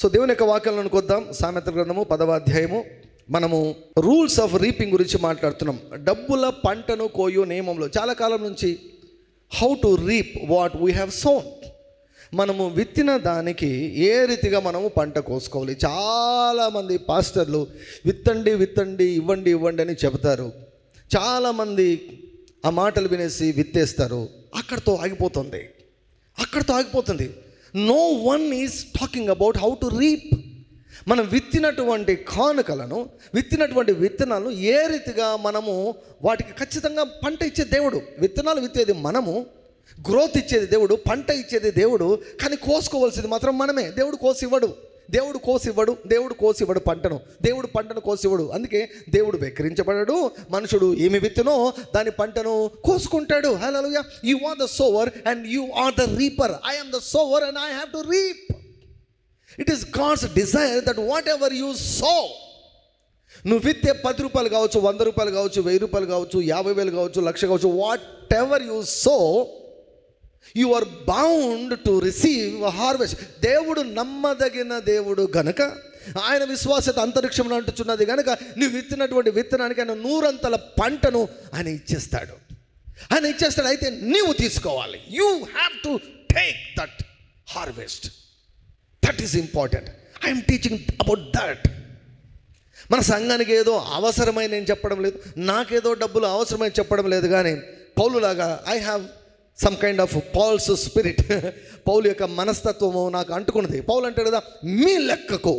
So దేవుని యొక్క వాక్యాలను కొద్దాం. సామెతల గ్రంథము 10వ అధ్యాయము. మనము రూల్స్ ఆఫ్ రీపింగ్ గురించి మాట్లాడుతున్నాం. డబ్బుల పంటను కోయు నియమంలో చాలా కాలం నుంచి how to reap what we have sown. మనము విత్తిన దానికి ఏ రీతిగా మనము పంట కోసుకోవాలి. చాలామంది పాస్టర్లు విత్తండి విత్తండి ఇవ్వండి ఇవ్వండి అని చెబుతారు. చాలామంది ఆ మాటలు వినేసి విత్తేస్తారు. అక్కడితో ఆగిపోతుంది. No one is talking about how to reap. మనం విత్తినటువంటి కానుకలను, విత్తినటువంటి విత్తనాలను ఏ రీతిగా మనము వాటికి ఖచ్చితంగా పంట ఇచ్చే దేవుడు. విత్తనాలు విత్తేది మనము, గ్రోత్ ఇచ్చేది దేవుడు, పంట ఇచ్చేది దేవుడు. కానీ కోసుకోవాల్సింది మాత్రం మనమే. దేవుడు కోసివ్వడు పంటను. దేవుడు పంటను కోసివ్వడు. అందుకే దేవుడు వెక్కిరించబడడు. మనుషుడు ఏమి విత్తునో దాని పంటను కోసుకుంటాడు. Hallelujah. You are the sower and you are the reaper. I am the sower and I have to reap. It is God's desire that whatever you sow, నువ్వు విత్తే 10 రూపాయలు కావచ్చు, 100 రూపాయలు కావచ్చు, 1000 రూపాయలు కావచ్చు, 50,000 కావచ్చు, 1,00,000 కావచ్చు, whatever you sow you are bound to receive harvest. దేవుడు నమ్మదగిన దేవుడు గనుక, ఆయన విశ్వాసత అంతరిక్షంలో అంటుచున్నది గనుక, నువ్వు విత్తినటువంటి విత్తనానికి ఆయన 100 పంటను ఆయన ఇచ్చేస్తాడు. అయితే నీవు తీసుకోవాలి. You have to take that harvest. That is important. I'm teaching about that. మన సంఘానికి ఏదో అవసరమై నేను చెప్పడం లేదు, నాకేదో డబ్బులు అవసరమై చెప్పడం లేదు. కానీ పౌలులాగా I have some kind of Paul's spirit. Paul యొక్క మనస్తత్వము నాకు అంటుకున్నది. పౌలు అంటాడు కదా, మీ లెక్కకు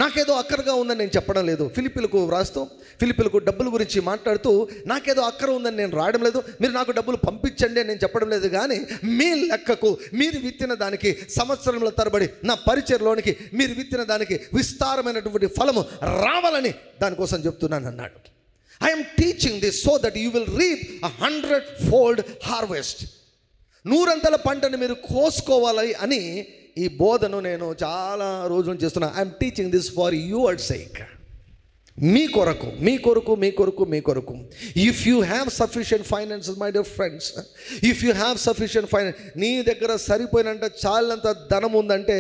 నాకేదో అక్కరగా ఉందని నేను చెప్పడం లేదు. ఫిలిప్పీలకు డబ్బుల గురించి మాట్లాడుతూ నాకేదో అక్కర ఉందని నేను రాయడం లేదు. మీరు నాకు డబ్బులు పంపించండి అని నేను చెప్పడం లేదు. కానీ మీ లెక్కకు మీరు విత్తిన దానికి సంవత్సరముల తరబడి నా పరిచర్లోనికి మీరు విత్తిన దానికి విస్తారమైనటువంటి ఫలము రావాలని దానికోసం చెప్తున్నాను అన్నాడు. I am teaching this so that you will reap 100-fold harvest. 100 పంటను మీరు కోసుకోవాలి అని ఈ బోధను నేను చాలా రోజులు చేస్తున్నా. I'm teaching this for your sake. మీ కొరకు. If you have sufficient finances my dear friends, if you have sufficient finance, నీ దగ్గర సరిపోయినంత చాలినంత ధనం ఉందంటే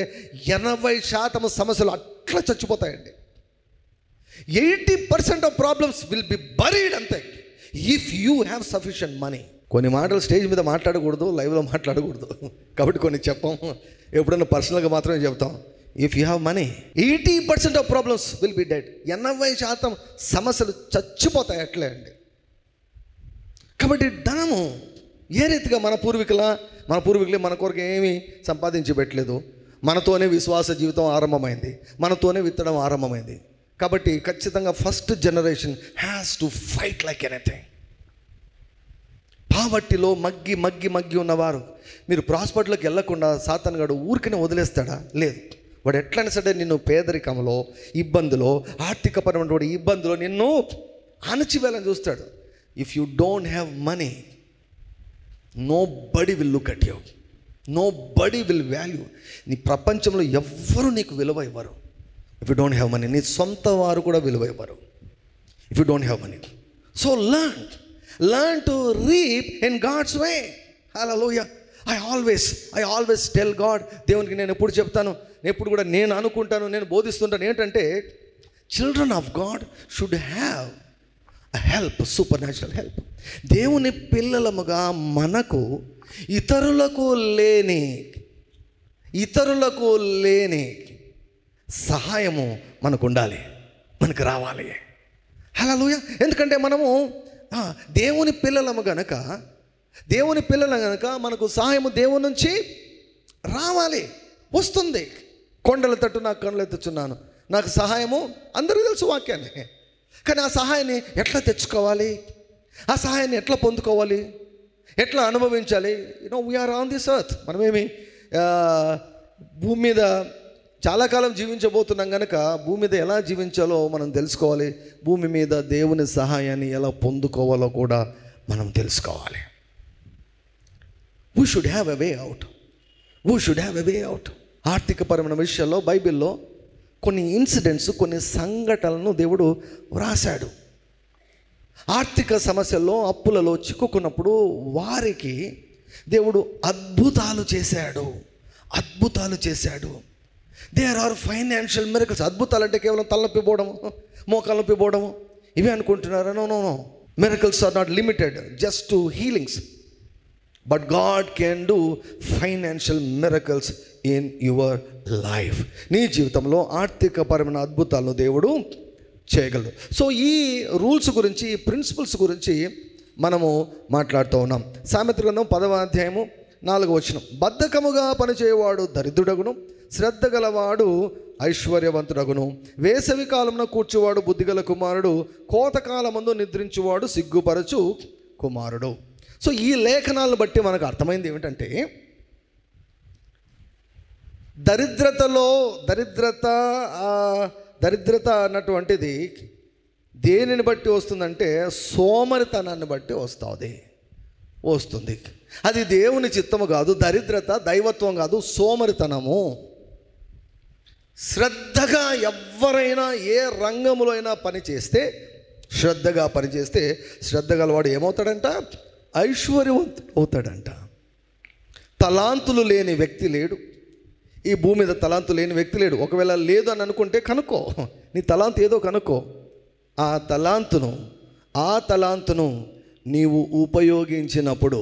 80% సమస్యలు అట్లా చచ్చిపోతాయండి. 80% of problems will be buried అంతే, if you have sufficient money. కొన్ని మాటలు స్టేజ్ మీద మాట్లాడకూడదు, లైవ్లో మాట్లాడకూడదు, కాబట్టి కొన్ని చెప్పాము. ఎప్పుడన్నా పర్సనల్గా మాత్రమే చెప్తాం. If you have money, 80% of problems will be dead. 80% సమస్యలు చచ్చిపోతాయి అట్లే అండి. కాబట్టి ధనము ఏ రీతిగా మన పూర్వీకులే మన కొరకు ఏమీ సంపాదించి పెట్టలేదు. మనతోనే విశ్వాస జీవితం ఆరంభమైంది, మనతోనే విత్తడం ఆరంభమైంది. కాబట్టి ఖచ్చితంగా first generation has to fight like anything. పావర్టీలో మగ్గి ఉన్నవారు, మీరు ప్రాస్పర్టీలోకి వెళ్ళకుండా సాతాను గాడు ఊరికనే వదిలేస్తాడా? లేదు. వాడు ఎట్లయినా సరే నిన్ను పేదరికంలో, ఇబ్బందులో, ఆర్థికపరమైనటువంటి ఇబ్బందులో నిన్ను అణచివేయాలని చూస్తాడు. If you don't have money, nobody will look at you, nobody will value. నీ ప్రపంచంలో ఎవ్వరూ నీకు విలువ ఇవ్వరు. If you don't have money, నీ సొంత వారు కూడా విలువ ఇవ్వరు if you don't have money. So learn to reap in God's way. Hallelujah. I always tell God, దేవునికి నేను ఎప్పుడు చెప్తాను, ఎప్పుడు కూడా నేను అనుకుంటాను, నేను బోధిస్తుంటాను ఏంటంటే, children of God should have a help, super natural help. దేవుని పిల్లలముగా మనకు ఇతరులకు లేని సహాయము మనకు ఉండాలి, మనకు రావాలి. హల్లెలూయా. ఎందుకంటే మనము దేవుని పిల్లలము గనక మనకు సహాయము దేవుని నుంచి రావాలి, వస్తుంది. కొండల తట్టు నాకు కన్నులు ఎత్తుచున్నాను, నాకు సహాయము, అందరూ తెలుసు వాక్యాన్ని. కానీ ఆ సహాయాన్ని ఎట్లా తెచ్చుకోవాలి, ఆ సహాయాన్ని ఎట్లా పొందుకోవాలి, ఎట్లా అనుభవించాలి? We are on this earth. మనమేమి భూమి మీద చాలా కాలం జీవించబోతున్నాం కనుక భూమి మీద ఎలా జీవించాలో మనం తెలుసుకోవాలి. భూమి మీద దేవుని సహాయాన్ని ఎలా పొందుకోవాలో కూడా మనం తెలుసుకోవాలి. We should have a way out. ఆర్థికపరమైన విషయాల్లో బైబిల్లో కొన్ని ఇన్సిడెంట్స్, కొన్ని సంఘటనలను దేవుడు వ్రాసాడు. ఆర్థిక సమస్యల్లో, అప్పులలో చిక్కుకున్నప్పుడు వారికి దేవుడు అద్భుతాలు చేశాడు. There are financial miracles. అద్భుతాలు అంటే కేవలం తలనొప్పి పోవడము, మోకాలు నొప్పి పోవడము ఇవే అనుకుంటున్నారా? No no no. Miracles are not limited just to healings, but God can do financial miracles in your life. నీ జీవితంలో ఆర్థికపరమైన అద్భుతాలను దేవుడు చేయగలడు. సో ఈ రూల్స్ గురించి, ఈ ప్రిన్సిపల్స్ గురించి మనము మాట్లాడుతూ ఉన్నాం. సామెతల గ్రంథం 10వ అధ్యాయము 4వ వచనం, బద్ధకముగా పనిచేయవాడు దరిద్రుడగును, శ్రద్ధ గలవాడు ఐశ్వర్యవంతుడగును. వేసవి కాలమున కూర్చువాడు బుద్ధిగల కుమారుడు, కోతకాలమందు నిద్రించువాడు సిగ్గుపరచు కుమారుడు. సో ఈ లేఖనాలను బట్టి మనకు అర్థమైంది ఏమిటంటే, దరిద్రత అన్నటువంటిది దేనిని బట్టి వస్తుందంటే సోమరితనాన్ని బట్టి వస్తుంది. అది దేవుని చిత్తము కాదు. దరిద్రత దైవత్వం కాదు, సోమరితనము. శ్రద్ధగా ఎవరైనా ఏ రంగంలో అయినా శ్రద్ధగా పనిచేస్తే శ్రద్ధ గలవాడు ఏమవుతాడంట? ఐశ్వర్యవంతుడు అవుతాడంట. తలాంతులు లేని వ్యక్తి లేడు ఈ భూమి మీద. తలాంతు లేని వ్యక్తి లేడు. ఒకవేళ లేదు అని అనుకుంటే కనుక్కో, నీ తలాంతు ఏదో కనుక్కో. ఆ తలాంతును నీవు ఉపయోగించినప్పుడు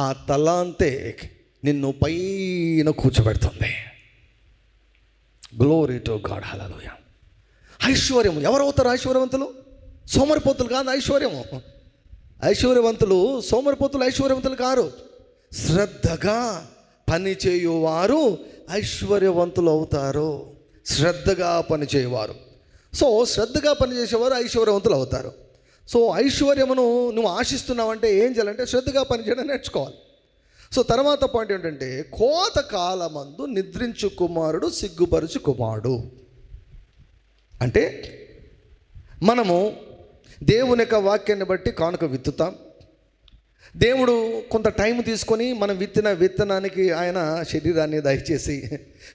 ఆ తలాంతే నిన్ను పైన కూర్చోబెడుతుంది. గ్లోరీ టు గాడ్, హల్లెలూయా. ఐశ్వర్యము. ఎవరవుతారు ఐశ్వర్యవంతులు? సోమరిపోతులు కాదు ఐశ్వర్యవంతులు. సోమరిపోతులు ఐశ్వర్యవంతులు కారు. శ్రద్ధగా పనిచేయువారు ఐశ్వర్యవంతులు అవుతారు. శ్రద్ధగా పనిచేయవారు. సో శ్రద్ధగా పనిచేసేవారు ఐశ్వర్యవంతులు అవుతారు. సో ఐశ్వర్యమును నువ్వు ఆశిస్తున్నావంటే ఏం చేయాలంటే శ్రద్ధగా పనిచేయడం నేర్చుకోవాలి. సో తర్వాత పాయింట్ ఏంటంటే, కోతకాలమందు నిద్రించు కుమారుడు సిగ్గుపరచు కుమారుడు. అంటే మనము దేవుని యొక్క వాక్యాన్ని బట్టి కానుక విత్తుతాం. దేవుడు కొంత టైం తీసుకొని మనం విత్తిన విత్తనానికి ఆయన శరీరాన్ని దయచేసి,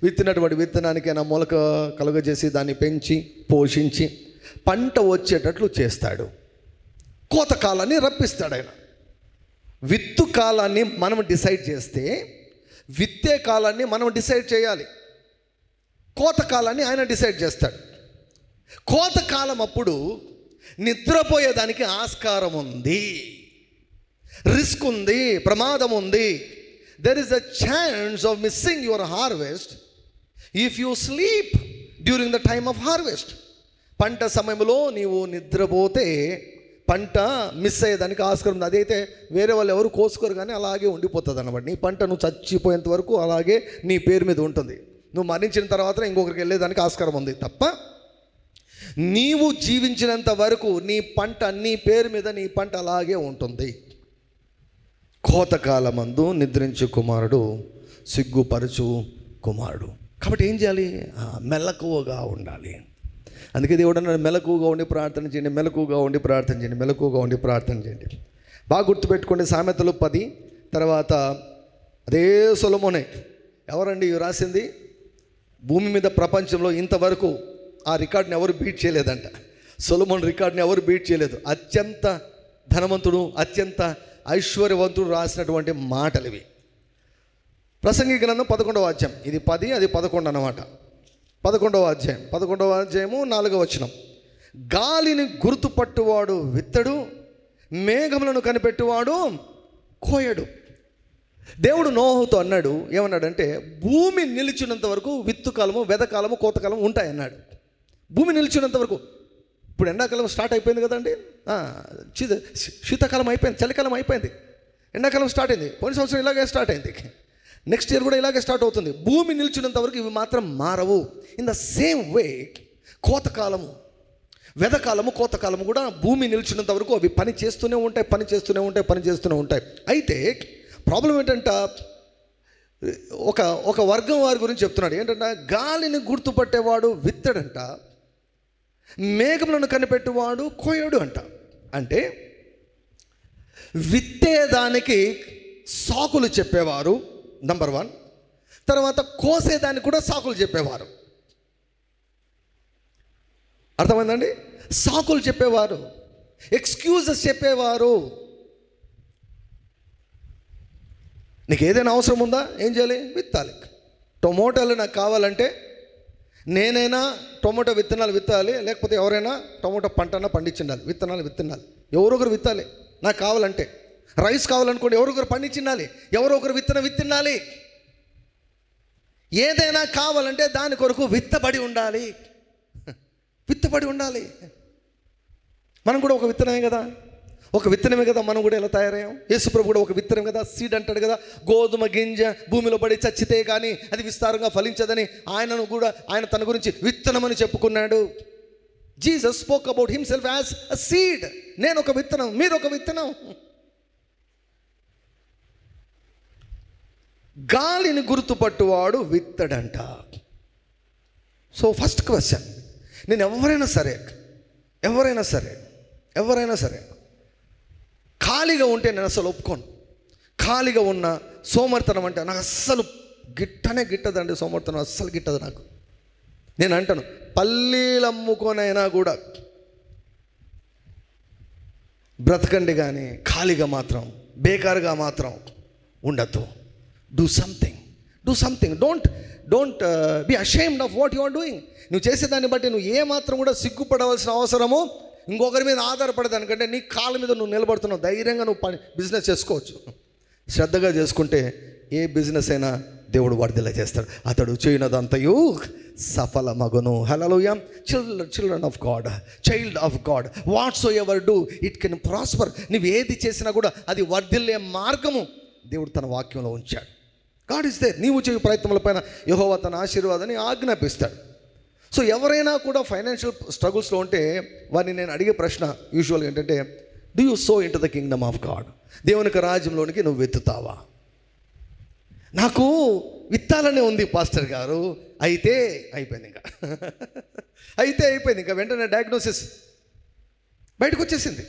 విత్తినటువంటి విత్తనానికి ఆయన మొలక కలుగజేసి దాన్ని పెంచి పోషించి పంట వచ్చేటట్లు చేస్తాడు. కోతకాలాన్ని రప్పిస్తాడు ఆయన. విత్తు కాలాన్ని మనం డిసైడ్ చేస్తే విత్తే కాలాన్ని మనం డిసైడ్ చేయాలి. కోతకాలాన్ని ఆయన డిసైడ్ చేస్తాడు. కోతకాలం అప్పుడు నిద్రపోయేదానికి ఆస్కారం ఉంది, రిస్క్ ఉంది, ప్రమాదం ఉంది. There is a chance of missing your harvest if you sleep during the time of harvest. పంట సమయంలో నీవు నిద్రపోతే పంట మిస్ అయ్యేదానికి ఆస్కారం ఉంది. అదైతే వేరే వాళ్ళు ఎవరు కోసుకోరు కానీ అలాగే ఉండిపోతుంది అన్నమాట. నీ పంట నువ్వు చచ్చిపోయేంత వరకు అలాగే నీ పేరు మీద ఉంటుంది. నువ్వు మరణించిన తర్వాత ఇంకొకరికి వెళ్ళేదానికి ఆస్కారం ఉంది తప్ప, నీవు జీవించినంత వరకు నీ పంట నీ పేరు మీద నీ పంట అలాగే ఉంటుంది. కోతకాలమందు నిద్రించు కుమారుడు సిగ్గుపరచు కుమారుడు. కాబట్టి ఏం చేయాలి? మెలకువగా ఉండాలి. అందుకే దేవుడు అన్నాడు, మెలకువగా ఉండి ప్రార్థన చేయండి, మెలకువగా ఉండి ప్రార్థన చేయండి, మెలకువగా ఉండి ప్రార్థన చేయండి. బాగా గుర్తుపెట్టుకోండి. సామెతలు 10 తర్వాత అదే సొలొమోనే. ఎవరండి రాసింది? భూమి మీద ప్రపంచంలో ఇంతవరకు ఆ రికార్డుని ఎవరు బీట్ చేయలేదంట. సొలొమోన్ రికార్డుని ఎవరు బీట్ చేయలేదు. అత్యంత ధనవంతుడు, అత్యంత ఐశ్వర్యవంతుడు రాసినటువంటి మాటలు ఇవి. ప్రసంగి గ్రంథం 11వ అధ్యాయం. ఇది 10, అది 11 అన్నమాట. 11వ అధ్యాయము 4వ వచనం. గాలిని గుర్తుపట్టువాడు విత్తడు, మేఘములను కనిపెట్టువాడు కోయడు. దేవుడు నోహుతో అన్నాడు, ఏమన్నాడంటే భూమి నిలిచినంత వరకు విత్తుకాలము, వెదకాలము, కోతకాలము ఉంటాయి అన్నాడు. భూమి నిలిచినంత వరకు. ఇప్పుడు ఎండాకాలం స్టార్ట్ అయిపోయింది కదండి, శీతాకాలం అయిపోయింది, చలికాలం అయిపోయింది, ఎండాకాలం స్టార్ట్ అయింది. పోయిన సంవత్సరం ఇలాగే స్టార్ట్ అయింది, నెక్స్ట్ ఇయర్ కూడా ఇలాగే స్టార్ట్ అవుతుంది. భూమి నిలిచినంత వరకు ఇవి మాత్రం మారవు. ఇన్ ద సేమ్ వే కోతకాలము, వెదకాలము, కోతకాలము కూడా భూమి నిలిచినంత వరకు అవి పని చేస్తూనే ఉంటాయి. అయితే ప్రాబ్లం ఏంటంటే ఒక వర్గం వారి గురించి చెప్తున్నాడు. ఏంటంటే గాలిని గుర్తుపట్టేవాడు విత్తడంట, మేఘములను కనిపెట్టేవాడు కోయడు అంట. అంటే విత్తేదానికి సాకులు చెప్పేవారు నంబర్ 1, తర్వాత కోసేదానికి కూడా సాకులు చెప్పేవారు. అర్థమైందండి? సాకులు చెప్పేవారు, ఎక్స్క్యూజెస్ చెప్పేవారు. నీకు ఏదైనా అవసరం ఉందా? ఏం చేయాలి? విత్తాలి. టొమాటోలు నాకు కావాలంటే నేనైనా టొమాటో విత్తనాలు విత్తాలి, లేకపోతే ఎవరైనా టొమాటో పంటన్నా పండించిండాలి. విత్తనాలు విత్తనాలి, ఎవరో ఒకరు విత్తాలి. నాకు కావాలంటే రైస్ కావాలనుకోండి, ఎవరో ఒకరు పండించిండాలి, ఎవరో ఒకరు విత్తినాలి. ఏదైనా కావాలంటే దాని కొరకు విత్తబడి ఉండాలి. మనం కూడా ఒక విత్తనమే కదా, మనం కూడా ఎలా తయారయ్యాం? యేసుప్రభు కూడా ఒక విత్తనం కదా, సీడ్ అంటాడు కదా. గోధుమ గింజ భూమిలో పడి చచ్చితే కానీ అది విస్తారంగా ఫలించదని ఆయన తన గురించి విత్తనం అని చెప్పుకున్నాడు. Jesus spoke about himself as a seed. నేను ఒక విత్తనం, మీరు ఒక విత్తనం. గాలిని గుర్తుపట్టువాడు విత్తడంట. సో ఫస్ట్ క్వశ్చన్, నేను ఎవరైనా సరే ఖాళీగా ఉంటే నేను అసలు ఒప్పుకోను. ఖాళీగా ఉన్న సోమర్తనం అంటే నాకు అస్సలు గిట్టదండి. సోమర్తనం అస్సలు గిట్టదు నాకు. నేను అంటాను, పల్లీలు అమ్ముకొనైనా కూడా బ్రతకండి, కానీ ఖాళీగా మాత్రం, బేకారుగా మాత్రం ఉండద్దు. Do something. Don't be ashamed of what you are doing. నువ్వు చేసేదాన్ని బట్టి నువ్వు ఏమాత్రం కూడా సిగ్గుపడవలసిన అవసరము ఇంకొకరి మీద ఆధారపడదానికంటే నీ కాళ్ళ మీద నువ్వు నిలబడుతున్నావు. ధైర్యంగా నువ్వు బిజినెస్ చేసుకోవచ్చు. శ్రద్ధగా చేసుకుంటే ఏ బిజినెస్ అయినా దేవుడు వర్ధిల్ల చేస్తాడు. అతడు చేయనదంతయు సఫలమగును. Hallelujah. Children of God, child of God, whatsoever do it can prosper. నువ్వు ఏది చేసినా కూడా అది వర్ధిల్లే మార్గము దేవుడు తన వాక్యంలో ఉంచాడు. God is there. నీవు చేయు ప్రయత్నములపైన యెహోవా తన ఆశీర్వాదాన్ని ఆజ్ఞాపిస్తాడు. సో ఎవరైనా కూడా ఫైనాన్షియల్ స్ట్రగుల్స్లో ఉంటే వారిని నేను అడిగే ప్రశ్న యూజువల్గా ఏంటంటే, do you so into the kingdom of God? దేవుని రాజ్యంలోనికి నువ్వు విత్తుతావా? నాకు విత్తాలనే ఉంది పాస్టర్ గారు. అయితే అయిపోయింది ఇంకా వెంటనే డయాగ్నోసిస్ బయటకు వచ్చేసింది,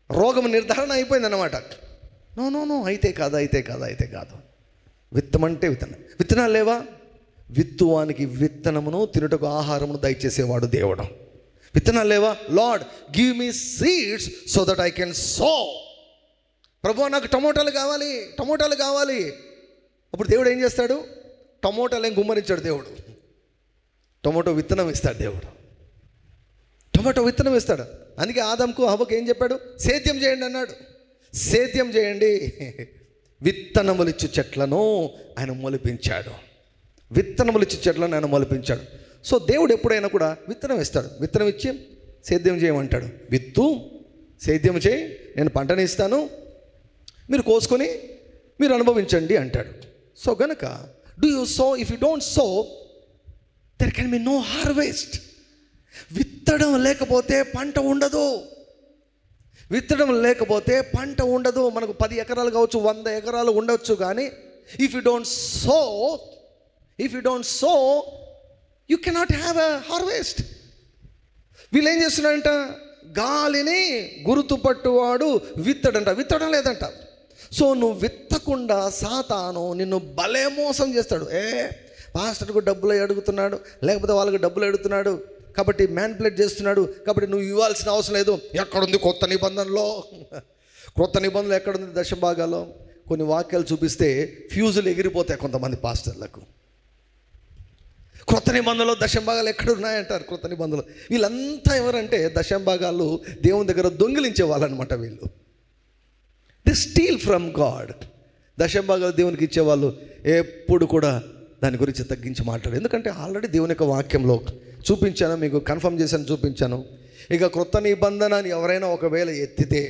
రోగం నిర్ధారణ అయిపోయింది అన్నమాట. నో అయితే కాదు. విత్తమంటే విత్తనాలు లేవా? విత్తువానికి విత్తనమును తినుటకు ఆహారమును దయచేసేవాడు దేవుడు. విత్తనాలు లేవా? Lord give me seeds so that I can so. ప్రభువా నాకు టమోటాలు కావాలి. అప్పుడు దేవుడు ఏం చేస్తాడు? టమోటాలు ఏం గుమ్మరించాడు దేవుడు, టమోటో విత్తనం ఇస్తాడు. అందుకే ఆదాముకు హవ్వకు ఏం చెప్పాడు? సేద్యం చేయండి అన్నాడు. సేద్యం చేయండి. విత్తనములిచ్చు చెట్లను ఆయన మొలిపించాడు. సో దేవుడు ఎప్పుడైనా కూడా విత్తనం ఇస్తాడు. విత్తనం ఇచ్చి సేద్యం చేయమంటాడు. విత్తు, సేద్యం చేయి, నేను పంటని ఇస్తాను, మీరు కోసుకొని మీరు అనుభవించండి అంటాడు. సో గనక do you sow? If you don't sow there can be no harvest. విత్తడం లేకపోతే పంట ఉండదు. మనకు 10 ఎకరాలు కావచ్చు, 100 ఎకరాలు ఉండవచ్చు, కానీ if you don't so you cannot have a harvest. వీళ్ళు ఏం చేస్తున్నారంట? గాలిని గుర్తుపట్టువాడు విత్తడం లేదంట. సో నువ్వు విత్తకుండా సాతాను నిన్ను భలే మోసం చేస్తాడు. పాస్టర్కు డబ్బులు అడుగుతున్నాడు, లేకపోతే వాళ్ళకు డబ్బులు అడుగుతున్నాడు కాబట్టి మ్యానిపులేట్ చేస్తున్నాడు, కాబట్టి నువ్వు ఇవ్వాల్సిన అవసరం లేదు. ఎక్కడుంది కొత్త నిబంధనలో ఎక్కడుంది? దశభాగాలో కొన్ని వాక్యాలు చూపిస్తే ఫ్యూజులు ఎగిరిపోతాయి కొంతమంది పాస్టర్లకు. క్రొత్త నిబంధనలో దశంభాగాలు ఎక్కడున్నాయంటారు. క్రొత్త నిబంధనలు వీళ్ళంతా ఎవరంటే దశంభాగాలు దేవుని దగ్గర దొంగిలించే వాళ్ళనమాట. వీళ్ళు ది స్టీల్ ఫ్రమ్ గాడ్. దశంభాగాలు దేవునికి ఇచ్చేవాళ్ళు ఎప్పుడు కూడా దాని గురించి తగ్గించి మాట్లాడు. ఎందుకంటే ఆల్రెడీ దేవుని యొక్క వాక్యంలో చూపించాను, మీకు కన్ఫర్మ్ చేశాను, చూపించాను. ఇక క్రొత్త నిబంధనని ఎవరైనా ఒకవేళ ఎత్తితే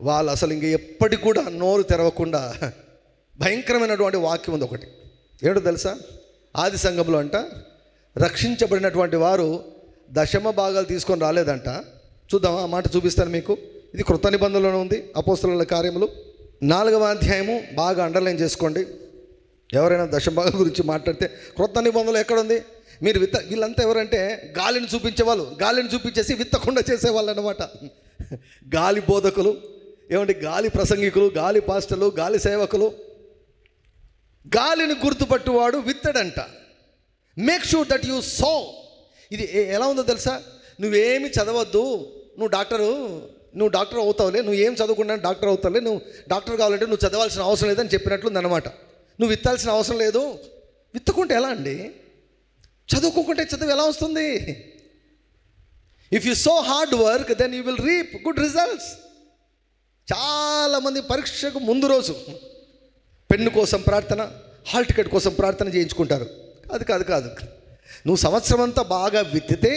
వాళ్ళు అసలు ఇంక ఎప్పటికి కూడా నోరు తెరవకుండా భయంకరమైనటువంటి వాక్యం ఉంది ఒకటి. ఏంటో తెలుసా? ఆది సంఘంలో అంట రక్షించబడినటువంటి వారు దశమ భాగాలు తీసుకొని రాలేదంట. చూద్దామా? ఆ మాట చూపిస్తాను మీకు. ఇది క్రొత్త నిబంధనలోనే ఉంది. అపోస్తలుల కార్యములు 4వ అధ్యాయము బాగా అండర్లైన్ చేసుకోండి. ఎవరైనా దశభాగం గురించి మాట్లాడితే క్రొత్త నిబంధనలు ఎక్కడుంది? మీరు వీళ్ళంతా ఎవరంటే గాలిని చూపించేవాళ్ళు, గాలిని చూపించేసి విత్తకుండా చేసేవాళ్ళు అన్నమాట. గాలి బోధకులు, గాలి ప్రసంగికులు, గాలి పాస్టర్లు, గాలి సేవకులు. గాలిని గుర్తుపట్టువాడు విత్తడంట. Make sure that you sow. ఇది ఎలా ఉందో తెలుసా? నువ్వేమి చదవద్దు, నువ్వు డాక్టర్ అవుతావులే, నువ్వు ఏం చదువుకున్నా డాక్టర్ అవుతావులే, నువ్వు డాక్టర్ కావాలంటే నువ్వు చదవాల్సిన అవసరం లేదని చెప్పినట్లుంది అనమాట. నువ్వు విత్తాల్సిన అవసరం లేదు, విత్తుకుంటే ఎలా అండి? చదువుకోకుంటే చదువు ఎలా వస్తుంది? If you sow hard work then you will reap good results. చాలామంది పరీక్షకు ముందు రోజు పెన్ను కోసం ప్రార్థన, హాల్ టికెట్ కోసం ప్రార్థన చేయించుకుంటారు. కాదు. నువ్వు సంవత్సరం అంతా బాగా విత్తితే,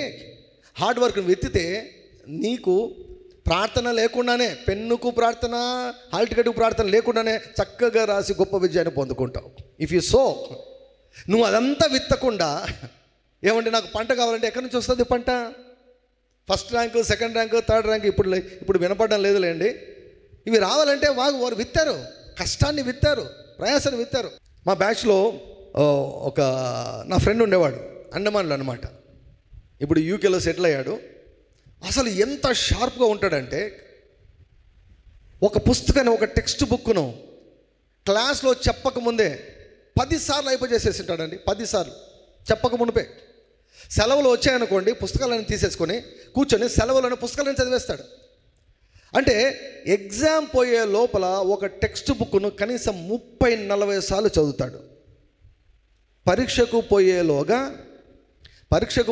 హార్డ్ వర్క్ విత్తితే, నీకు ప్రార్థన లేకుండానే, పెన్నుకు ప్రార్థన, హాల్ టికెట్కు ప్రార్థన లేకుండానే చక్కగా రాసి గొప్ప విజయాన్ని పొందుకుంటావు. ఇఫ్ యు సో, నువ్వు అదంతా విత్తకుండా, ఏమంటే నాకు పంట కావాలంటే ఎక్కడి నుంచి వస్తుంది పంట? First rank, second rank, third rank ఇప్పుడు వినపడడం లేదులేండి. ఇవి రావాలంటే వారు విత్తారు, కష్టాన్ని విత్తారు, ప్రయాసాన్ని విత్తారు. మా బ్యాచ్లో ఒక నా ఫ్రెండ్ ఉండేవాడు, అండమాన్లో అనమాట. ఇప్పుడు యూకేలో సెటిల్ అయ్యాడు. అసలు ఎంత షార్ప్గా ఉంటాడంటే, ఒక పుస్తకాన్ని, ఒక టెక్స్ట్ బుక్ను క్లాస్లో చెప్పకముందే 10 సార్లు అయిపోచేసేసింటాడండి. 10 సార్లు చెప్పక మునిపే. సెలవులు వచ్చాయనుకోండి, పుస్తకాలను తీసేసుకొని కూర్చొని సెలవులను పుస్తకాలను చదివేస్తాడు. అంటే ఎగ్జామ్ పోయే లోపల ఒక టెక్స్ట్ బుక్ను కనీసం 30-40 సార్లు చదువుతాడు. పరీక్షకు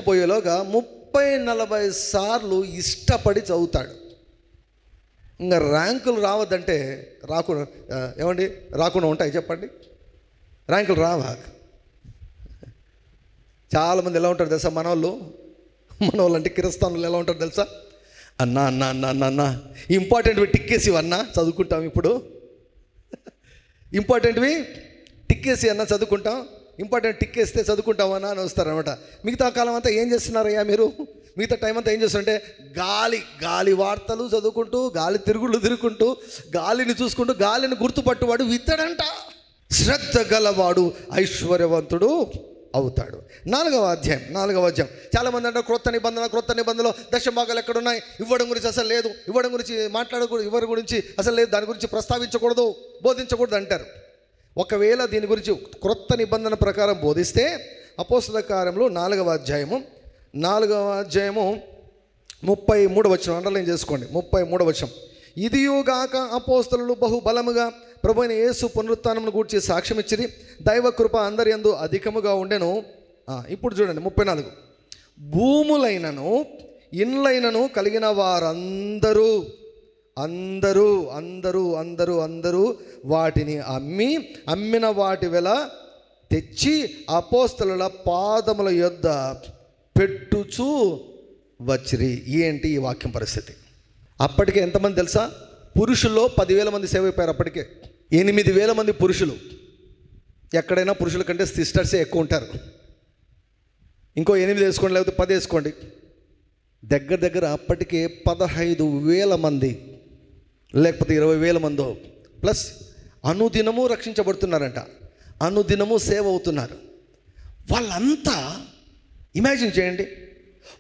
పోయేలోగా 30-40 సార్లు ఇష్టపడి చదువుతాడు. ఇంకా ర్యాంకులు రావద్దంటే రాకుండా ఉంటాయి చెప్పండి? ర్యాంకులు రావా? చాలామంది ఎలా ఉంటారు తెలుసా? మనోళ్ళు అంటే కిరస్థానులు ఎలా ఉంటారు తెలుసా? అన్నా ఇంపార్టెంట్వి టిక్కేసి అన్నా చదువుకుంటాం. ఇప్పుడు ఇంపార్టెంట్వి టిక్కేసి అన్నా చదువుకుంటాం, ఇంపార్టెంట్ టిక్కేస్తే చదువుకుంటామన్నా అని వస్తారనమాట. మిగతా కాలం అంతా ఏం చేస్తున్నారయ్యా మీరు? మిగతా టైం అంతా ఏం చేస్తారంటే గాలి వార్తలు చదువుకుంటూ, గాలి తిరుగుకుంటూ, గాలిని చూసుకుంటూ, గాలిని గుర్తుపట్టువాడు విత్తడంట. శ్రద్ధ గలవాడు ఐశ్వర్యవంతుడు అవుతాడు. 4వ అధ్యాయం. చాలామంది అంటారు క్రొత్త నిబంధనలో దశభాగాలు ఎక్కడున్నాయి? ఇవ్వడం గురించి అసలు లేదు, ఇవ్వడం గురించి ఇవ్వడం గురించి అసలు లేదు, దాని గురించి ప్రస్తావించకూడదు, బోధించకూడదు అంటారు. ఒకవేళ దీని గురించి క్రొత్త నిబంధన ప్రకారం బోధిస్తే, అపోస్తల కార్యములు 4వ అధ్యాయము 33వ వచనం అండర్లైన్ చేసుకోండి. 33వ వచనం. ఇదియుగాక అపోస్తలులు బహుబలముగా ప్రభువైన యేసు పునరుత్థానమును గూర్చి సాక్ష్యం ఇచ్చిరి, దైవ కృప అందరి యందు అధికముగా ఉండెను. ఇప్పుడు చూడండి 34. భూములైనను ఇండ్లైనను కలిగిన వారందరూ అందరూ వాటిని అమ్మిన వాటి వెల తెచ్చి అపోస్తలుల పాదముల యొద్ద పెట్టుచూ వచ్చిరి. ఏంటి ఈ వాక్యం పరిస్థితి? అప్పటికే ఎంతమంది తెలుసా? పురుషుల్లో 10,000 మంది సేవ అయిపోయారు. అప్పటికే 8,000 మంది పురుషులు. ఎక్కడైనా పురుషుల కంటే సిస్టర్సే ఎక్కువ ఉంటారు. ఇంకో 8 వేసుకోండి, లేకపోతే 10 వేసుకోండి. దగ్గర అప్పటికే 15,000 మంది, లేకపోతే 20,000 మందో ప్లస్ అనుదినము రక్షించబడుతున్నారంట, అనుదినము సేవ అవుతున్నారు. వాళ్ళంతా ఇమాజిన్ చేయండి,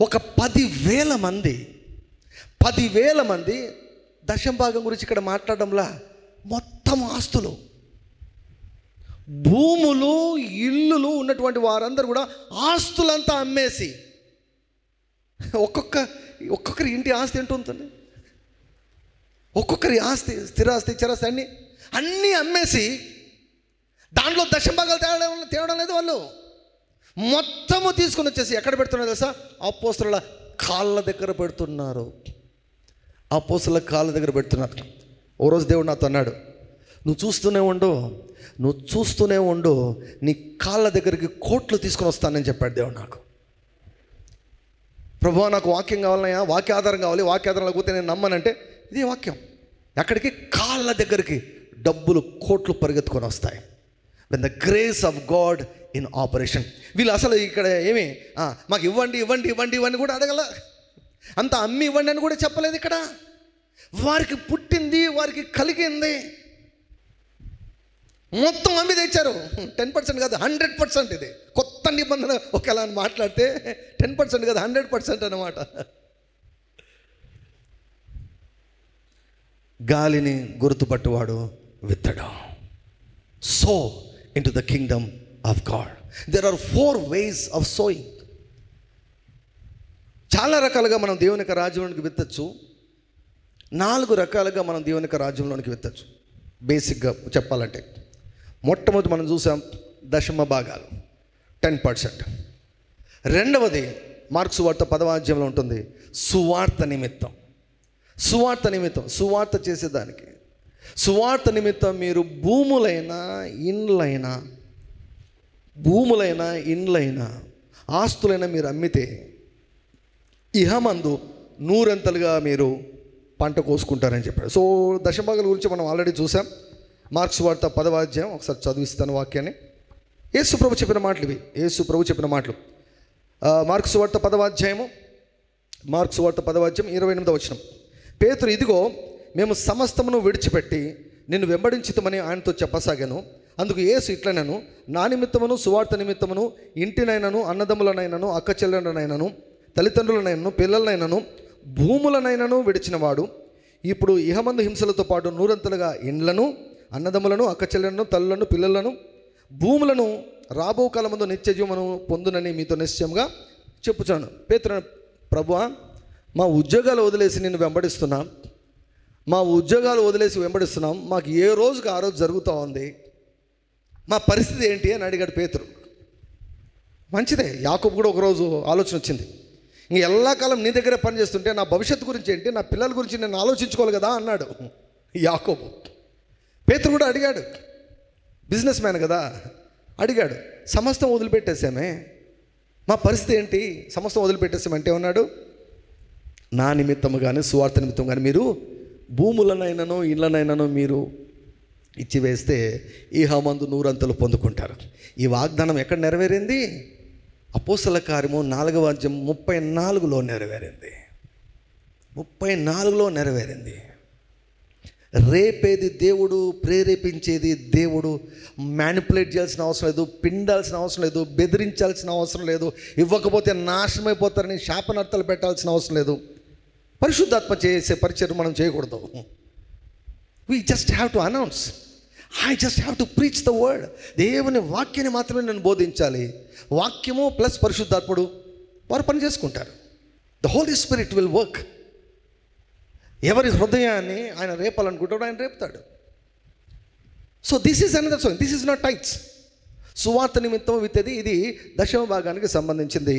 ఒక 10,000 మంది దశంభాగం గురించి ఇక్కడ మాట్లాడడంలా మొత్తం ఆస్తులు, భూములు, ఇల్లులు ఉన్నటువంటి వారందరూ కూడా ఆస్తులంతా అమ్మేసి, ఒక్కొక్కరి ఇంటి ఆస్తి ఎంత ఉంటుంది? ఒక్కొక్కరి ఆస్తి, స్థిరాస్తి, చరాస్తి అన్నీ అమ్మేసి దాంట్లో దశంభాగాలు తేవడం లేదు. వాళ్ళు మొత్తము తీసుకుని వచ్చేసి ఎక్కడ పెడుతున్నారు తెలుసా? అపోస్తలుల కాళ్ళ దగ్గర పెడుతున్నారు. అపోస్తలుల కాళ్ళ దగ్గర పెడుతున్నారు. ఓ రోజు దేవుడు నాతో అన్నాడు, నువ్వు చూస్తూనే ఉండు, నీ కాళ్ళ దగ్గరికి కోట్లు తీసుకొని వస్తానని చెప్పాడు దేవుడు నాకు. ప్రభువా నాకు వాక్యం కావాలన్నాయా, వాక్యాధారం కావాలి, వాక్యాధారం లేకపోతే నేను నమ్మనంటే ఇది వాక్యం. ఎక్కడికి? కాళ్ళ దగ్గరికి డబ్బులు, కోట్లు పరిగెత్తుకొని వస్తాయి. When the grace of God in operation. వీళ్ళు అసలు ఇక్కడ ఏమి మాకు ఇవ్వండి కూడా అడగల, అంత అమ్మి ఇవ్వండి అని కూడా చెప్పలేదు. ఇక్కడ వారికి పుట్టింది, వారికి కలిగింది మొత్తం అమ్మి తెచ్చారు. 10% కాదు, 100%. ఇది కొత్త నిబంధన ఒకలా మాట్లాడితే 10% కాదు, 100% అన్నమాట. గాలిని గుర్తుపట్టువాడు విత్తడం. So into the kingdom of God. There are 4 ways of sowing. చాలా రకాలుగా మనం దేవుని యొక్క రాజ్యంలోనికి విత్తచ్చు. 4 రకాలుగా మనం దేవుని యొక్క రాజ్యంలోనికి విత్తచ్చు. బేసిక్గా చెప్పాలంటే మొట్టమొదటి మనం చూసాం దశమ భాగాలు. 10%. రెండవది మార్కు సువార్త 10వ అధ్యాయంలో ఉంటుంది, సువార్త నిమిత్తం. సువార్త నిమిత్తం, సువార్త చేసేదానికి. సువార్త నిమిత్తం మీరు భూములైనా ఇండ్లైనా ఆస్తులైనా మీరు అమ్మితే ఇహమందు 100 మీరు పంట కోసుకుంటారని చెప్పాడు. సో దశభాగాల గురించి మనం ఆల్రెడీ చూసాం. మార్కు సువార్త 10వ అధ్యాయం ఒకసారి చదివిస్తాను వాక్యాన్ని. యేసు ప్రభు చెప్పిన మాటలు ఇవి. యేసు ప్రభు చెప్పిన మాటలు మార్కు సువార్త 10వ అధ్యాయం 28వ వచనం. పేతురు, ఇదిగో మేము సమస్తమును విడిచిపెట్టి నిన్ను వెంబడించితమని ఆయనతో చెప్పసాగాను. అందుకు యేసు ఇట్లనను, నా నిమిత్తమును సువార్త నిమిత్తమును ఇంటినైనను అన్నదమ్ములనైనను అక్క చెల్లెళ్ళనైనను తల్లిదండ్రులనైనను పిల్లలనైనను భూములనైనను విడిచినవాడు ఇప్పుడు ఇహమందు హింసలతో పాటు 100 ఇండ్లను అన్నదమ్ములను అక్క చెల్లెలను తల్లులను పిల్లలను భూములను రాబో కాలమందు నిత్య జీవమును పొందునని మీతో నిశ్చయంగా చెప్పుచాను. పేతురు, ప్రభువా, మా ఉద్యోగాలు వదిలేసి నిన్ను వెంబడిస్తున్నాం, మాకు ఏ రోజుకి ఆ రోజు జరుగుతూ ఉంది, మా పరిస్థితి ఏంటి అని అడిగాడు పేతురు. మంచిదే, యాకోబు కూడా ఒకరోజు ఆలోచన వచ్చింది. ఇంక ఎల్లకాలం నీ దగ్గర పని చేస్తుంటే నా భవిష్యత్తు గురించి ఏంటి, నా పిల్లల గురించి నేను ఆలోచించుకోవాలి కదా అన్నాడు యాకోబు. పేతురు కూడా అడిగాడు, బిజినెస్ మ్యాన్ కదా, అడిగాడు, సమస్తం వదిలిపెట్టేసామే, మా పరిస్థితి ఏంటి, సమస్తం వదిలిపెట్టేసామంటే ఉన్నాడు, నా నిమిత్తము కానీ సువార్త నిమిత్తం కానీ మీరు భూములనైనానో ఇళ్ళనైనానో మీరు ఇచ్చివేస్తే ఇహమందు 100 పొందుకుంటారు. ఈ వాగ్దానం ఎక్కడ నెరవేరింది? అపోస్తల కార్యము 4వ అధ్యాయం 34లో నెరవేరింది. 34లో నెరవేరింది. రేపేది దేవుడు, ప్రేరేపించేది దేవుడు. మ్యానిపులేట్ చేయాల్సిన అవసరం లేదు, పిండాల్సిన అవసరం లేదు, బెదిరించాల్సిన అవసరం లేదు, ఇవ్వకపోతే నాశనమైపోతారని శాపనార్థాలు పెట్టాల్సిన అవసరం లేదు. పరిశుద్ధాత్మ చేసే పరిచయం మనం చేయకూడదు. We just have to announce, I just have to preach the word. దేవుని వాక్యాన్ని మాత్రమే నేను బోధించాలి. వాక్యము ప్లస్ పరిశుద్ధాత్ముడు వారు పని చేసుకుంటారు. The Holy Spirit will work. ఎవరి హృదయాన్ని ఆయన రేపాలనుకుంటాడో ఆయన రేపుతాడు. So this is another song, this is not tithes. సువార్త నిమిత్తం విత్తేది ఇది 10వ భాగానికి సంబంధించింది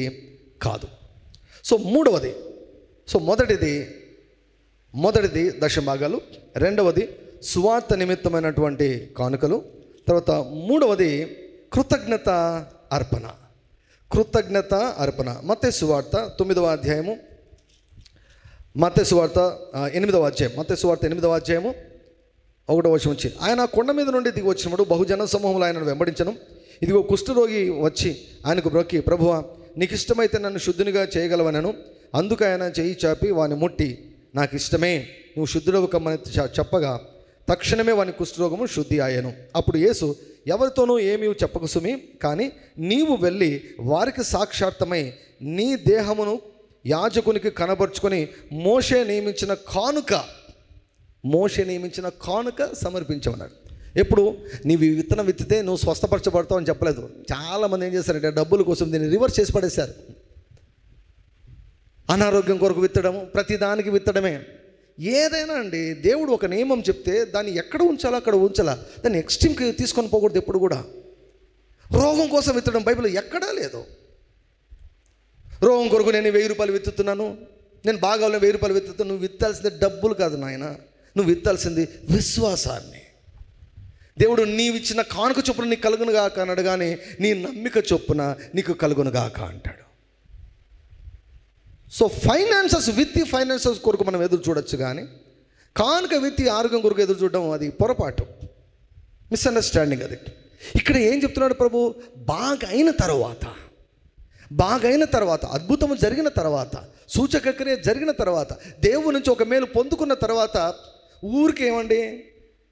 కాదు. సో మొదటిది 10వ భాగాలు, రెండవది సువార్త నిమిత్తమైనటువంటి కానుకలు, తర్వాత మూడవది కృతజ్ఞత అర్పణ. మత్తయి సువార్త 9వ అధ్యాయము, మత్తయి సువార్త 8వ అధ్యాయము 1వ వచనం నుంచి, ఆయన కొండ మీద నుండి దిగి వచ్చినప్పుడు బహుజన సమూహంలో ఆయనను వెంబడించను. ఇదిగో కుష్ఠరోగి వచ్చి ఆయనకు బ్రొక్కి, ప్రభువా, నీకు ఇష్టమైతే నన్ను శుద్ధునిగా చేయగలవనను. అందుకు ఆయన చేయి చాపి వాని ముట్టి, నాకు ఇష్టమే, నువ్వు శుద్ధుడవు కమ్మని చెప్పగా తక్షణమే వాని కుష్ఠరోగము శుద్ధి అయ్యను. అప్పుడు యేసు, ఎవరితోనూ ఏమీ చెప్పకు సుమి, కానీ నీవు వెళ్ళి వారికి సాక్షార్థమై నీ దేహమును యాజకునికి కనబరుచుకొని మోషే నియమించిన కానుక సమర్పించమన్నాడు. ఎప్పుడు నీవు ఈ విత్తనం విత్తితే నువ్వు స్వస్థపరచబడతావు అని చెప్పలేదు. చాలామంది ఏం చేశారంటే డబ్బుల కోసం దీన్ని రివర్స్ చేసి పడేశారు. అనారోగ్యం కొరకు విత్తడము, ప్రతిదానికి విత్తడమే. ఏదైనా అండి, దేవుడు ఒక నియమం చెప్తే దాన్ని ఎక్కడ ఉంచాలో అక్కడ ఉంచాలా, దాన్ని ఎక్స్ట్రీమ్కి తీసుకొని పోకూడదు. ఎప్పుడు కూడా రోగం కోసం విత్తడం బైబిల్ ఎక్కడా లేదు. రోగం కొరకు నేను 1000 రూపాయలు విత్తుతున్నాను, నేను బాగా 1000 రూపాయలు విత్తుతాను. నువ్వు విత్తాల్సింది డబ్బులు కాదు నాయన, నువ్వు విత్తాల్సింది విశ్వాసాన్ని. దేవుడు నీవిచ్చిన కానుక చొప్పున నీకు కలుగునుగాక అన్నాడు, కానీ నీ నమ్మిక చొప్పున నీకు కలుగునుగాక అంటాడు. సో ఫైనాన్సెస్ కొరకు మనం ఎదురు చూడొచ్చు, కానీ కానుక విత్తి ఆరోగ్యం కొరకు ఎదురు చూడడం అది పొరపాటు, మిస్అండర్స్టాండింగ్ అది. ఇక్కడ ఏం చెప్తున్నాడు ప్రభు? బాగా అయిన తర్వాత అద్భుతం జరిగిన తర్వాత, సూచకక్రియ జరిగిన తర్వాత, దేవుడి నుంచి ఒక మేలు పొందుకున్న తర్వాత ఊరికి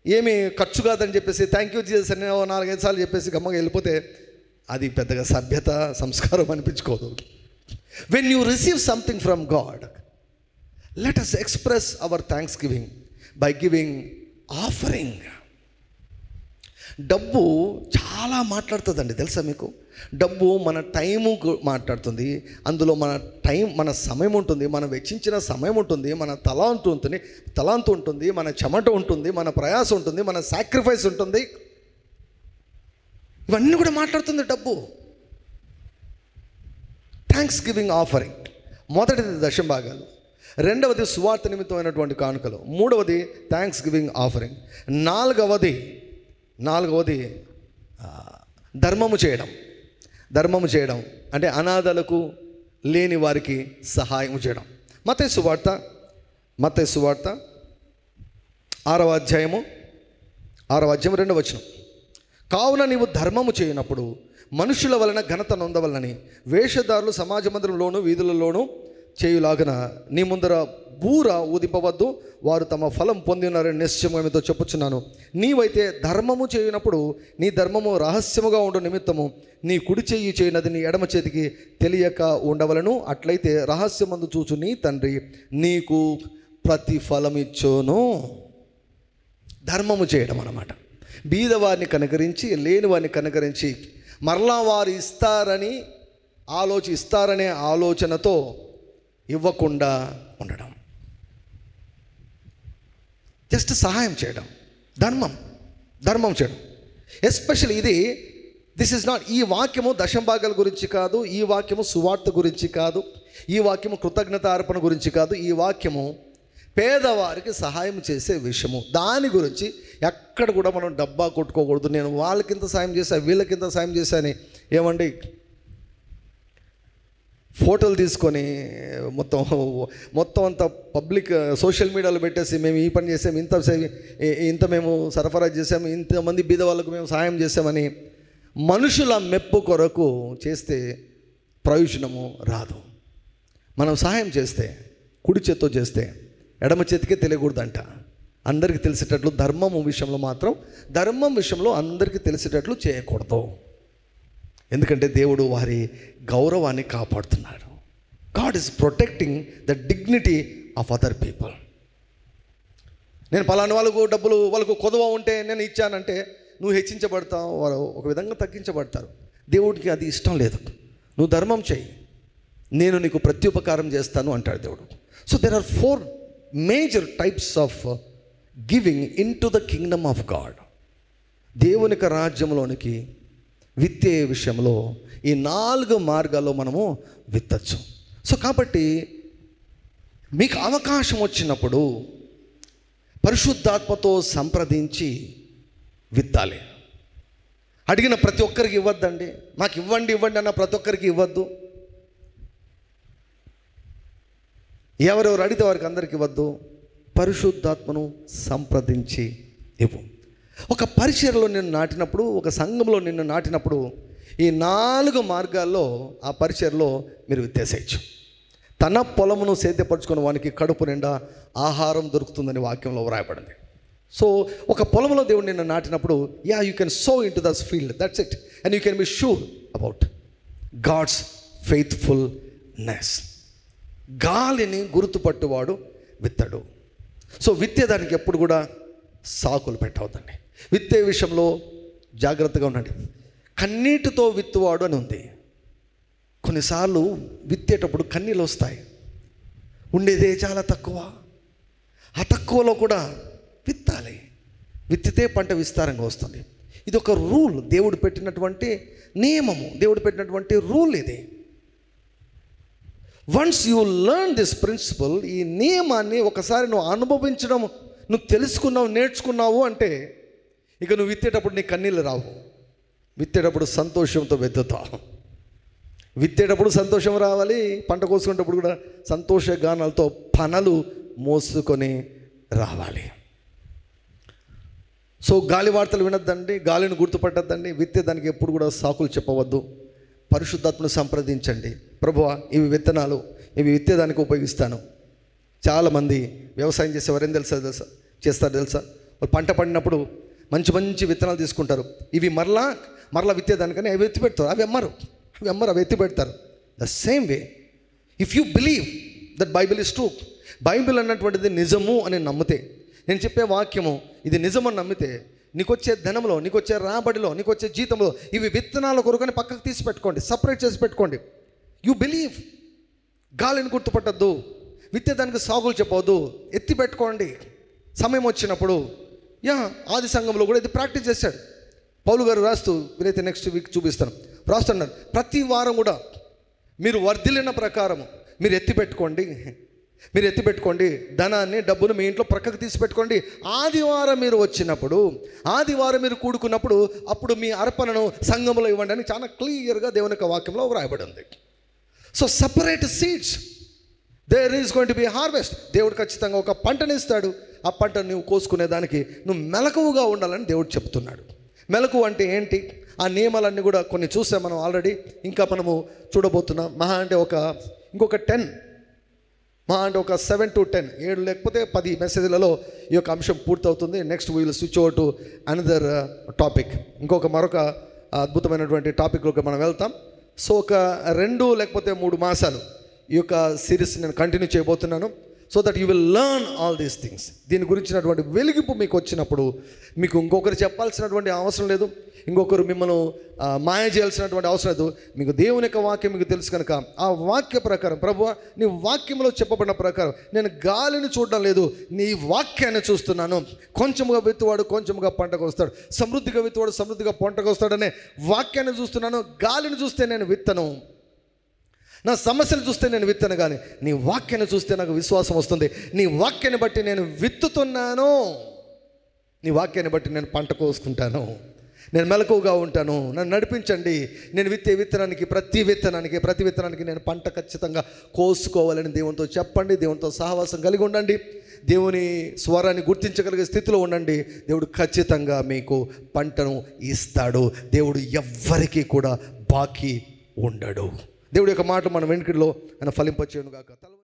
ఏమీ ఖర్చు కాదని చెప్పేసి థ్యాంక్ యూ జీసస్ అని 4-5 సార్లు చెప్పేసి గమ్మగా వెళ్ళిపోతే అది పెద్దగా సభ్యత, సంస్కారం అనిపించుకోదు. When you receive something from God, let us express our thanksgiving by giving offering. డబ్బు చాలా మాట్లాడుతుందండి, తెలుసా మీకు? డబ్బు మన టైము మాట్లాడుతుంది. అందులో మన సమయం ఉంటుంది, మనం వెచ్చించిన సమయం ఉంటుంది, మన తలాంతు ఉంటుంది, మన చెమట ఉంటుంది, మన ప్రయాసం ఉంటుంది, మన సాక్రిఫైస్ ఉంటుంది. ఇవన్నీ కూడా మాట్లాడుతుంది డబ్బు. Thanks giving offering. మొదటిది దశంభాగాలు, రెండవది సువార్త నిమిత్తమైనటువంటి కానుకలు, మూడవది థ్యాంక్స్ గివింగ్ ఆఫరింగ్, నాలుగవది ధర్మము చేయడం అంటే అనాథలకు, లేని వారికి సహాయం చేయడం. మత్తయి సువార్త 6వ అధ్యాయం 2వ వచనం. కావున నీవు ధర్మము చేయనప్పుడు మనుషుల వలన ఘనత నొందవలనని వేషధారులు సమాజ మందిరంలోను వీధులలోనూ చేయులాగన నీ ముందర బూర ఊదిపవద్దు, వారు తమ ఫలం పొంది ఉన్నారని నిశ్చయముగా మీతో చెప్పుచున్నాను. నీవైతే ధర్మము చేయనప్పుడు నీ ధర్మము రహస్యముగా ఉండు నిమిత్తము నీ కుడి చెయ్యి చేయనది నీ ఎడమ చేతికి తెలియక ఉండవలను. అట్లయితే రహస్యమందు చూచు నీ తండ్రి నీకు ప్రతిఫలమిచ్చును. ధర్మము చేయడం అన్నమాట. బీదవారిని కనుకరించి, లేని వారిని కనుకరించి, మరలా వారు ఇస్తారనే ఆలోచనతో ఇవ్వకుండా ఉండడం, జస్ట్ సహాయం చేయడం, ధర్మం చేయడం. ఎస్పెషల్లీ దిస్ ఇస్ నాట్, ఈ వాక్యము దశంభాగాల గురించి కాదు, ఈ వాక్యము సువార్త గురించి కాదు, ఈ వాక్యము కృతజ్ఞత అర్పణ గురించి కాదు, ఈ వాక్యము పేదవారికి సహాయం చేసే విషయము. దాని గురించి ఎక్కడ కూడా మనం డబ్బా కొట్టుకోకూడదు. నేను వాళ్ళకింత సాయం చేశాను, వీళ్ళకింత సాయం చేశాను. ఏమండి, ఫోటోలు తీసుకొని మొత్తం అంతా పబ్లిక్ సోషల్ మీడియాలో పెట్టేసి మేము ఈ పని చేసాము, ఇంత మేము సరఫరా చేసాము, ఇంతమంది బీద వాళ్ళకు మేము సహాయం చేసామని మనుషుల మెప్పు కొరకు చేస్తే ప్రయోజనము రాదు. మనం సహాయం చేస్తే కుడి చేత్తో చేస్తే ఎడమ చేతికే తెలియకూడదంట. అందరికీ తెలిసేటట్లు ధర్మం విషయంలో అందరికీ తెలిసేటట్లు చేయకూడదు. ఎందుకంటే దేవుడు వారి గౌరవాన్ని కాపాడుతున్నాడు. God is protecting the dignity of other people. నేను పలానా వాళ్ళకు కొదవ ఉంటే నేను ఇచ్చానంటే నువ్వు హెచ్చించబడతావు, వారు ఒక విధంగా తగ్గించబడతారు. దేవుడికి అది ఇష్టం లేదు. నువ్వు ధర్మం చేయి, నేను నీకు ప్రత్యుపకారం చేస్తాను అంటాడు దేవుడు. So there are 4 major types of giving into the kingdom of God. దేవునికి రాజ్యంలోనికి విత్తే విషయంలో ఈ 4 మార్గాల్లో మనము విత్తచ్చు. సో కాబట్టి మీకు అవకాశం వచ్చినప్పుడు పరిశుద్ధాత్మతో సంప్రదించి విత్తాలి. అడిగిన ప్రతి ఒక్కరికి ఇవ్వద్దండి. మాకు ఇవ్వండి అన్న ప్రతి ఒక్కరికి ఇవ్వద్దు. ఎవరెవరు అడిగితే వారికి అందరికి ఇవ్వద్దు. పరిశుద్ధాత్మను సంప్రదించి ఇవ్వు. ఒక పరిచర్యలో నిన్ను నాటినప్పుడు, ఒక సంఘంలో నిన్ను నాటినప్పుడు ఈ 4 మార్గాల్లో ఆ పరిచర్యలో మీరు విత్తేసేయచ్చు. తన పొలమును సేద్యపరచుకున్న వానికి కడుపు నిండా ఆహారం దొరుకుతుందని వాక్యంలో వ్రాయబడింది. సో ఒక పొలంలో దేవుడు నిన్ను నాటినప్పుడు you can sow into this field, that's it, and you can be sure about God's faithfulness. గాలిని గుర్తుపట్టువాడు విత్తడు. సో విత్తేదానికి ఎప్పుడు కూడా సాకులు పెట్టవద్దండి. విత్తే విషయంలో జాగ్రత్తగా ఉండండి. కన్నీటితో విత్తువాడు అని ఉంది. కొన్నిసార్లు విత్తేటప్పుడు కన్నీళ్ళు వస్తాయి. ఉండేదే చాలా తక్కువ. ఆ తక్కువలో కూడా విత్తాలి. విత్తితే పంట విస్తారంగా వస్తుంది. ఇది ఒక రూల్, దేవుడు పెట్టినటువంటి నియమము, దేవుడు పెట్టినటువంటి రూల్ ఇది. Once you learn this principle, ఈ నియమాన్ని ఒకసారి నువ్వు అనుభవించడం, నువ్వు తెలుసుకున్నావు, నేర్చుకున్నావు అంటే ఇక నువ్వు విత్తేటప్పుడు నీ కన్నీళ్ళు రావు. విత్తేటప్పుడు సంతోషంతో విత్తుతావు. విత్తేటప్పుడు సంతోషం రావాలి, పంట కోసుకునేటప్పుడు కూడా సంతోష గానాలతో పనలు మోసుకొని రావాలి. సో గాలి వార్తలు వినొద్దండి, గాలిని గుర్తుపట్టద్దండి. విత్తేదానికి ఎప్పుడు కూడా సాకులు చెప్పవద్దు. పరిశుద్ధాత్మను సంప్రదించండి. ప్రభువా, ఇవి విత్తనాలు, ఇవి విత్తేదానికి ఉపయోగిస్తాను. చాలామంది వ్యవసాయం చేసేవారు ఏం చేస్తారు తెలుసా? వాళ్ళు పంట పడినప్పుడు మంచి మంచి విత్తనాలు తీసుకుంటారు. ఇవి మరలా విత్తేదానికని అవి ఎత్తి పెడతారు. అవి ఎత్తి పెడతారు. The same way if you believe that Bible is true, Bible అన్నటువంటిది నిజము అని నమ్మితే, నేను చెప్పే వాక్యము ఇది నిజమని నమ్మితే, నీకు వచ్చే ధనంలో, నీకు వచ్చే రాబడిలో, నీకు వచ్చే జీతంలో ఇవి విత్తనాల కొరకని పక్కకు తీసి పెట్టుకోండి, సపరేట్ చేసి పెట్టుకోండి. You believe. గాలిని గుర్తుపట్టద్దు, విత్తేదానికి సాగులు చెప్పవద్దు, ఎత్తి పెట్టుకోండి. సమయం వచ్చినప్పుడు ఆది సంఘంలో కూడా ఇది ప్రాక్టీస్ చేశాడు పౌలు గారు. రాస్తూ వీలైతే నెక్స్ట్ వీక్ చూపిస్తాను. రాస్తున్నారు ప్రతి వారం కూడా మీరు వర్ధిల్లిన ప్రకారము మీరు ఎత్తిపెట్టుకోండి ధనాన్ని, డబ్బును మీ ఇంట్లో ప్రక్కకు తీసి పెట్టుకోండి. ఆదివారం మీరు వచ్చినప్పుడు, ఆదివారం మీరు కూడుకున్నప్పుడు అప్పుడు మీ అర్పణను సంఘములో ఇవ్వండి అని చాలా క్లియర్గా దేవుని యొక్క వాక్యంలో వ్రాయబడి ఉంది. So separate seeds, there is going to be harvest. దేవుడు ఖచ్చితంగా ఒక పంటని ఇస్తాడు. ఆ పంటను నువ్వు కోసుకునేదానికి నువ్వు మెలకువగా ఉండాలని దేవుడు చెప్తున్నాడు. మెలకువ అంటే ఏంటి? ఆ నియమాలన్నీ కూడా కొన్ని చూసాం మనం ఆల్రెడీ, ఇంకా మనము చూడబోతున్నాం. మహా అంటే ఇంకొక 10, మహా అంటే ఒక 7 to 10, 7 లేకపోతే 10 మెసేజ్లలో ఈ యొక్క అంశం పూర్తవుతుంది. Next we will switch over to another topic. మరొక అద్భుతమైనటువంటి టాపిక్లోకి మనం వెళ్తాం. సో ఒక 2 లేకపోతే 3 మాసాలు ఈ యొక్క సిరీస్ నేను కంటిన్యూ చేయబోతున్నాను. So that you will learn all these things. దీని గురించినటువంటి వెలిగింపు మీకు వచ్చినప్పుడు మీకు ఇంకొకరు చెప్పాల్సినటువంటి అవసరం లేదు, ఇంకొకరు మిమ్మల్ని మాయ చేయాల్సినటువంటి అవసరం లేదు. మీకు దేవుని యొక్క వాక్యం మీకు తెలుసు కనుక ఆ వాక్య ప్రకారం, ప్రభువా నీ వాక్యంలో చెప్పబడిన ప్రకారం నేను గాలిని చూడడం లేదు, నీ వాక్యాన్ని చూస్తున్నాను. కొంచెముగా విత్తువాడు కొంచెముగా పంటకు వస్తాడు, సమృద్ధిగా విత్తువాడు సమృద్ధిగా పంటకు వస్తాడనే వాక్యాన్ని చూస్తున్నాను. గాలిని చూస్తే నేను విత్తను, నా సమస్యలు చూస్తే నేను విత్తను, కానీ నీ వాక్యాన్ని చూస్తే నాకు విశ్వాసం వస్తుంది. నీ వాక్యాన్ని బట్టి నేను విత్తుతున్నాను, నీ వాక్యాన్ని బట్టి నేను పంట కోసుకుంటాను, నేను మెలకువగా ఉంటాను. నన్ను నడిపించండి. నేను విత్తనానికి ప్రతి విత్తనానికి నేను పంట ఖచ్చితంగా కోసుకోవాలని దేవునితో చెప్పండి. దేవునితో సహవాసం కలిగి ఉండండి. దేవుని స్వరాన్ని గుర్తించగలిగే స్థితిలో ఉండండి. దేవుడు ఖచ్చితంగా మీకు పంటను ఇస్తాడు. దేవుడు ఎవ్వరికీ కూడా బాకీ ఉండడు. దేవుడి యొక్క మాటలు మన వెనుకలో ఆయన ఫలింపచేయును గాక.